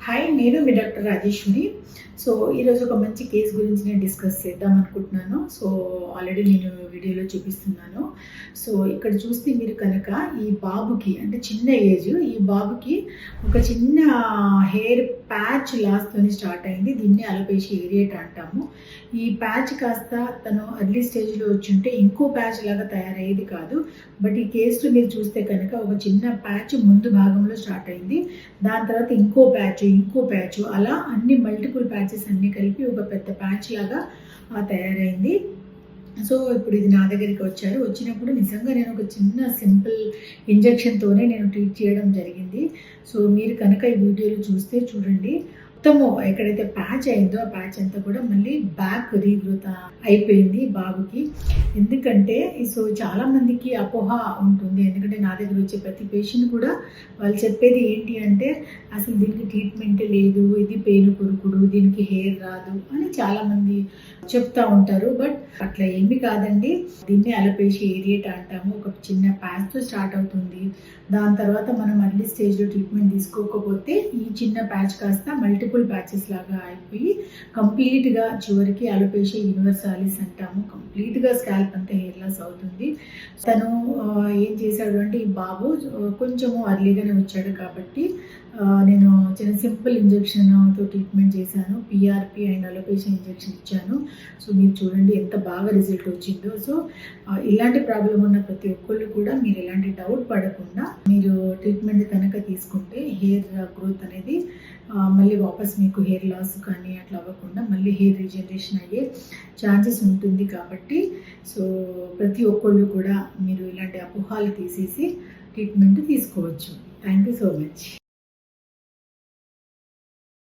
Hi, నేను మీ doctor Rajeshwari. So, ఈరోజు ఒక మంచి కేస్ గురించి నేను డిస్కస్ చేద్దాం అనుకుంటున్నాను. సో, ఆల్రెడీ నేను వీడియోలో చూపిస్తున్నాను. సో, ఇక్కడ చూస్తే మీరు కనుక ఈ బాబుకి అంటే చిన్న ఏజ్, ఈ బాబుకి ఒక చిన్న హెయిర్ ప్యాచ్ లాస్తోని స్టార్ట్ అయింది. దీన్ని అలోపేషియా ఏరియేటా అంటాము. ఈ ప్యాచ్ కాస్త తను ఎర్లీ స్టేజ్లో వచ్చుంటే ఇంకో ప్యాచ్ లాగా తయారయ్యేది కాదు. బట్ ఈ కేసులో మీరు చూస్తే కనుక ఒక చిన్న ప్యాచ్ ముందు భాగంలో స్టార్ట్ అయింది. దాని తర్వాత ఇంకో ప్యాచ్ అలా అన్ని మల్టిపుల్ ప్యాచెస్ అన్నీ కలిపి ఒక పెద్ద ప్యాచ్ లాగా తయారైంది. సో ఇప్పుడు ఇది నా దగ్గరికి వచ్చారు. వచ్చినప్పుడు నిజంగా నేను ఒక చిన్న సింపుల్ ఇంజెక్షన్తోనే నేను ట్రీట్ చేయడం జరిగింది. సో మీరు కనుక ఈ వీడియోలో చూస్తే చూడండి, మొత్తము ఎక్కడైతే ప్యాచ్ అయిందో ఆ ప్యాచ్ అంతా కూడా మళ్ళీ బ్యాక్ రీగ్రోత్ అయిపోయింది బాబుకి. ఎందుకంటే సో చాలామందికి అపోహ ఉంటుంది. ఎందుకంటే నా దగ్గర వచ్చే ప్రతి పేషెంట్ కూడా వాళ్ళు చెప్పేది ఏంటి అంటే, అసలు దీనికి ట్రీట్మెంట్ లేదు, ఇది పేను కొరుకుడు, దీనికి హెయిర్ రాదు అని చాలామంది చెప్తా ఉంటారు. బట్ అట్లా ఏమీ కాదండి. దీన్ని అలోపేషియా ఏరియేటా అంటాము. ఒక చిన్న ప్యాచ్తో స్టార్ట్ అవుతుంది. దాని తర్వాత మనం అర్లీ స్టేజ్లో ట్రీట్మెంట్ తీసుకోకపోతే ఈ చిన్న ప్యాచ్ కాస్త మల్టిపుల్ ప్యాచెస్ లాగా అయిపోయి కంప్లీట్గా చివరికి అలోపేషియా యూనివర్సాలిస్ అంటాము. కంప్లీట్గా స్కాల్ప్ అంతా హెయిర్ లాస్ అవుతుంది. తను ఏం చేశాడు అంటే, ఈ బాబు కొంచెము అర్లీగానే వచ్చాడు కాబట్టి నేను చిన్న సింపుల్ ఇంజెక్షన్తో ట్రీట్మెంట్ చేశాను. పిఆర్పి అండ్ అలోపేషియా ఇంజెక్షన్ ఇచ్చాను. సో మీరు చూడండి ఎంత బాగా రిజల్ట్ వచ్చిందో. సో ఇలాంటి ప్రాబ్లం ఉన్న ప్రతి ఒక్కళ్ళు కూడా మీరు ఎలాంటి డౌట్ పడకుండా మీరు ట్రీట్మెంట్ కనుక తీసుకుంటే హెయిర్ గ్రోత్ అనేది మళ్ళీ వాపస్ మీకు హెయిర్ లాస్ కానీ అట్లా అవ్వకుండా మళ్ళీ హెయిర్ రీజనరేషన్ అయ్యే ఛాన్సెస్ ఉంటుంది. కాబట్టి సో ప్రతి ఒక్కళ్ళు కూడా మీరు ఇలాంటి అపోహాలు తీసేసి ట్రీట్మెంట్ తీసుకోవచ్చు. Thank you so much.